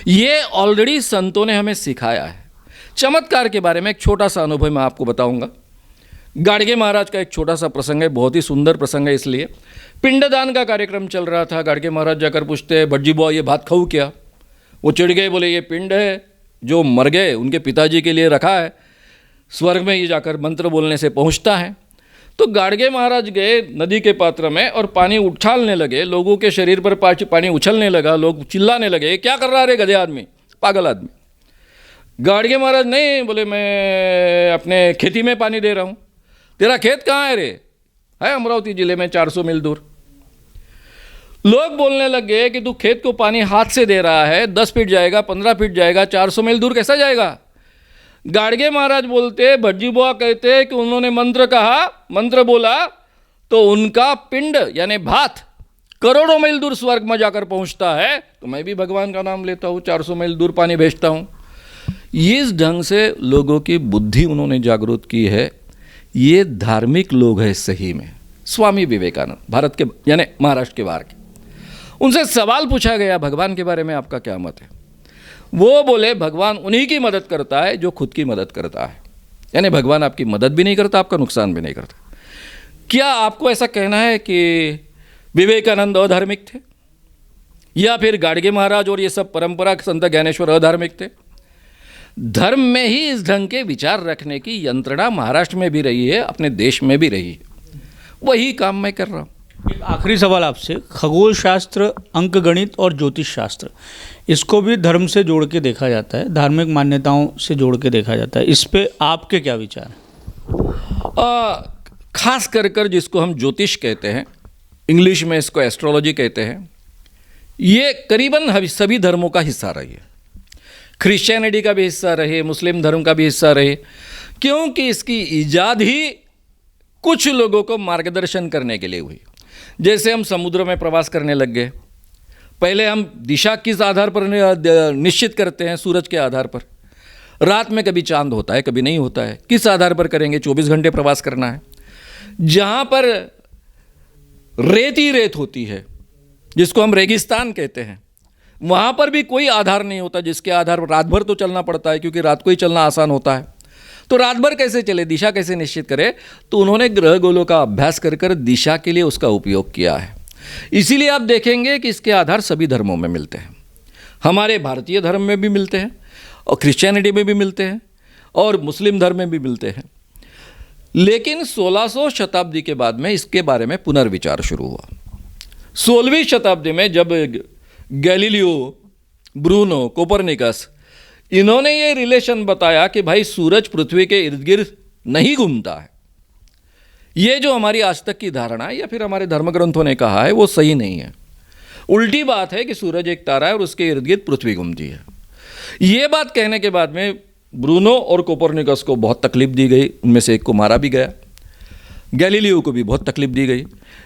ये ऑलरेडी संतों ने हमें सिखाया है। चमत्कार के बारे में एक छोटा सा अनुभव मैं आपको बताऊंगा। गाडगे महाराज का एक छोटा सा प्रसंग है, बहुत ही सुंदर प्रसंग है। इसलिए पिंडदान का कार्यक्रम चल रहा था, गाडगे महाराज जाकर पूछते हैं, भटजी बुआ ये भात खाऊं क्या? वो चिढ़ गए, बोले ये पिंड है जो मर गए उनके पिताजी के लिए रखा है, स्वर्ग में ये जाकर मंत्र बोलने से पहुंचता है। तो गाडगे महाराज गए नदी के पात्र में और पानी उछालने लगे, लोगों के शरीर पर पानी उछलने लगा, लोग चिल्लाने लगे, क्या कर रहा है रे गधे आदमी, पागल आदमी। गाडगे महाराज नहीं, बोले मैं अपने खेती में पानी दे रहा हूँ। तेरा खेत कहाँ है रे? है अमरावती जिले में 400 मील दूर। लोग बोलने लगे कि तू खेत को पानी हाथ से दे रहा है, 10 फीट जाएगा, 15 फीट जाएगा, 400 मील दूर कैसा जाएगा? गाडगे महाराज बोलते, भटजी बुआ कहते कि उन्होंने मंत्र कहा, मंत्र बोला तो उनका पिंड यानी भात करोड़ों मील दूर स्वर्ग में जाकर पहुंचता है, तो मैं भी भगवान का नाम लेता हूँ, 400 मील दूर पानी भेजता हूँ। इस ढंग से लोगों की बुद्धि उन्होंने जागरूक की है। ये धार्मिक लोग हैं सही में। स्वामी विवेकानंद, भारत के यानी महाराष्ट्र के बाहर के, उनसे सवाल पूछा गया भगवान के बारे में आपका क्या मत है? वो बोले भगवान उन्हीं की मदद करता है जो खुद की मदद करता है, यानी भगवान आपकी मदद भी नहीं करता, आपका नुकसान भी नहीं करता। क्या आपको ऐसा कहना है कि विवेकानंद अधार्मिक थे या फिर गाडगे महाराज और ये सब परंपरा संत ज्ञानेश्वर अधार्मिक थे? धर्म में ही इस ढंग के विचार रखने की यंत्रणा महाराष्ट्र में भी रही है, अपने देश में भी रही है। वही काम मैं कर रहा हूँ। एक आखिरी सवाल आपसे, खगोल शास्त्र, अंक गणित और ज्योतिष शास्त्र, इसको भी धर्म से जोड़ के देखा जाता है, धार्मिक मान्यताओं से जोड़ के देखा जाता है, इस पे आपके क्या विचार हैं? खास कर जिसको हम ज्योतिष कहते हैं, इंग्लिश में इसको एस्ट्रोलॉजी कहते हैं, ये करीबन सभी धर्मों का हिस्सा रही है। क्रिश्चियनिटी का भी हिस्सा रहे, मुस्लिम धर्म का भी हिस्सा रहे, क्योंकि इसकी ईजाद ही कुछ लोगों को मार्गदर्शन करने के लिए हुई। जैसे हम समुद्र में प्रवास करने लग गए, पहले हम दिशा किस आधार पर निश्चित करते हैं? सूरज के आधार पर। रात में कभी चांद होता है, कभी नहीं होता है, किस आधार पर करेंगे? 24 घंटे प्रवास करना है। जहाँ पर रेत ही रेत होती है, जिसको हम रेगिस्तान कहते हैं, वहाँ पर भी कोई आधार नहीं होता, जिसके आधार पर रात भर तो चलना पड़ता है, क्योंकि रात को ही चलना आसान होता है। तो रात भर कैसे चले, दिशा कैसे निश्चित करें? तो उन्होंने ग्रह गोलों का अभ्यास कर दिशा के लिए उसका उपयोग किया है। इसीलिए आप देखेंगे कि इसके आधार सभी धर्मों में मिलते हैं। हमारे भारतीय धर्म में भी मिलते हैं, और क्रिश्चियनिटी में भी मिलते हैं, और मुस्लिम धर्म में भी मिलते हैं। लेकिन 1600 शताब्दी के बाद में इसके बारे में पुनर्विचार शुरू हुआ। 16वीं शताब्दी में जब गैलीलियो, ब्रूनो, कोपरनिकस, इन्होंने ये रिलेशन बताया कि भाई सूरज पृथ्वी के इर्द गिर्द नहीं घूमता है, ये जो हमारी आज तक की धारणा है या फिर हमारे धर्म ग्रंथों ने कहा है, वो सही नहीं है। उल्टी बात है कि सूरज एक तारा है और उसके इर्द गिर्द पृथ्वी घूमती है। ये बात कहने के बाद में ब्रूनो और कोपरनिकस को बहुत तकलीफ दी गई, उनमें से एक को मारा भी गया, गैलीलियो को भी बहुत तकलीफ दी गई।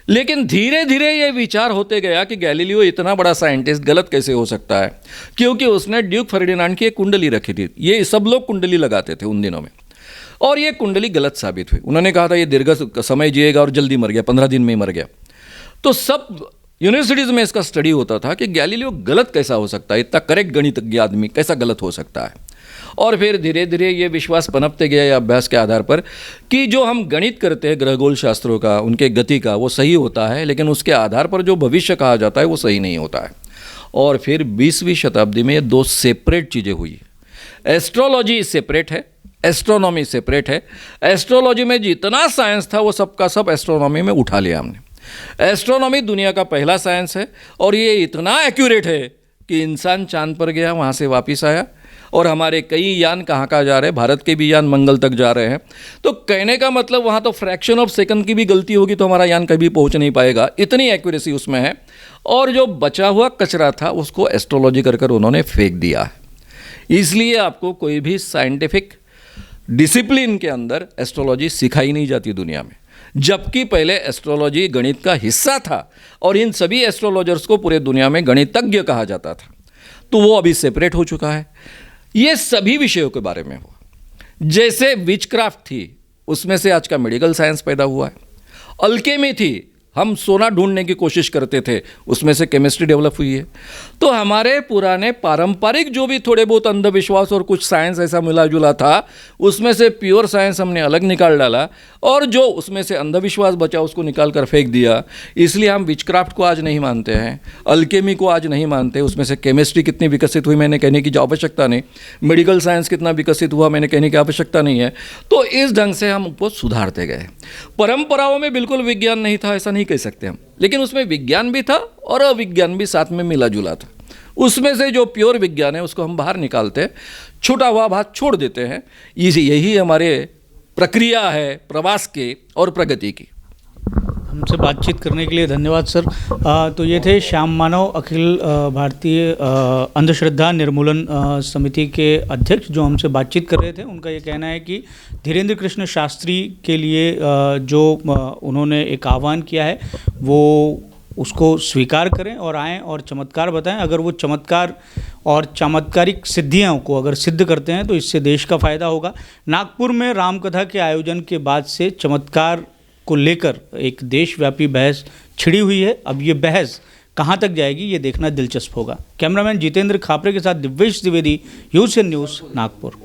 लेकिन धीरे धीरे ये विचार होते गया कि गैलीलियो इतना बड़ा साइंटिस्ट गलत कैसे हो सकता है, क्योंकि उसने ड्यूक फर्डिनांड की एक कुंडली रखी थी। ये सब लोग कुंडली लगाते थे उन दिनों में, और ये कुंडली गलत साबित हुई। उन्होंने कहा था ये दीर्घ समय जिएगा, और जल्दी मर गया, 15 दिन में ही मर गया। तो सब यूनिवर्सिटीज़ में इसका स्टडी होता था कि गैलीलियो गलत कैसा हो सकता है, इतना करेक्ट गणितज्ञ आदमी कैसा गलत हो सकता है। और फिर धीरे धीरे ये विश्वास पनपते गया या अभ्यास के आधार पर कि जो हम गणित करते हैं ग्रहगोल शास्त्रों का, उनके गति का, वो सही होता है, लेकिन उसके आधार पर जो भविष्य कहा जाता है वो सही नहीं होता है। और फिर 20वीं शताब्दी में ये दो सेपरेट चीज़ें हुई। एस्ट्रोलॉजी सेपरेट है, एस्ट्रोनॉमी सेपरेट है। एस्ट्रोलॉजी में जितना साइंस था वो सबका सब एस्ट्रोनॉमी में उठा लिया हमने। एस्ट्रोनॉमी दुनिया का पहला साइंस है, और ये इतना एक्यूरेट है कि इंसान चांद पर गया, वहाँ से वापस आया, और हमारे कई यान कहाँ जा रहे हैं, भारत के भी यान मंगल तक जा रहे हैं। तो कहने का मतलब वहाँ तो फ्रैक्शन ऑफ सेकंड की भी गलती होगी तो हमारा यान कभी पहुँच नहीं पाएगा, इतनी एक्यूरेसी उसमें है। और जो बचा हुआ कचरा था उसको एस्ट्रोलॉजी कर उन्होंने फेंक दिया है। इसलिए आपको कोई भी साइंटिफिक डिसिप्लिन के अंदर एस्ट्रोलॉजी सिखाई नहीं जाती दुनिया में, जबकि पहले एस्ट्रोलॉजी गणित का हिस्सा था, और इन सभी एस्ट्रोलॉजर्स को पूरे दुनिया में गणितज्ञ कहा जाता था। तो वो अभी सेपरेट हो चुका है। ये सभी विषयों के बारे में हुआ। जैसे विचक्राफ्ट थी, उसमें से आज का मेडिकल साइंस पैदा हुआ है। अल्केमी थी, हम सोना ढूंढने की कोशिश करते थे, उसमें से केमिस्ट्री डेवलप हुई है। तो हमारे पुराने पारंपरिक जो भी थोड़े बहुत अंधविश्वास और कुछ साइंस ऐसा मिला जुला था, उसमें से प्योर साइंस हमने अलग निकाल डाला, और जो उसमें से अंधविश्वास बचा उसको निकाल कर फेंक दिया। इसलिए हम विचक्राफ्ट को आज नहीं मानते हैं, अल्केमी को आज नहीं मानते। उसमें से केमिस्ट्री कितनी विकसित हुई मैंने कहने की आवश्यकता नहीं, मेडिकल साइंस कितना विकसित हुआ मैंने कहने की आवश्यकता नहीं है। तो इस ढंग से हम उसको सुधारते गए। परंपराओं में बिल्कुल विज्ञान नहीं था ऐसा नहीं कह सकते हम, लेकिन उसमें विज्ञान भी था और अविज्ञान भी साथ में मिला जुला था। उसमें से जो प्योर विज्ञान है उसको हम बाहर निकालते हैं, छूटा हुआ भाग छोड़ देते हैं। यही हमारे प्रक्रिया है प्रवास के और प्रगति की। हमसे बातचीत करने के लिए धन्यवाद सर। तो ये थे श्याम मानव, अखिल भारतीय अंधश्रद्धा निर्मूलन समिति के अध्यक्ष, जो हमसे बातचीत कर रहे थे। उनका ये कहना है कि धीरेन्द्र कृष्ण शास्त्री के लिए जो उन्होंने एक आह्वान किया है वो उसको स्वीकार करें और आएँ और चमत्कार बताएं। अगर वो चमत्कार और चमत्कारिक सिद्धियों को अगर सिद्ध करते हैं तो इससे देश का फ़ायदा होगा। नागपुर में रामकथा के आयोजन के बाद से चमत्कार को लेकर एक देशव्यापी बहस छिड़ी हुई है। अब ये बहस कहाँ तक जाएगी ये देखना दिलचस्प होगा। कैमरामैन जितेंद्र खापरे के साथ दिव्येश द्विवेदी, यूएसएन न्यूज़, नागपुर।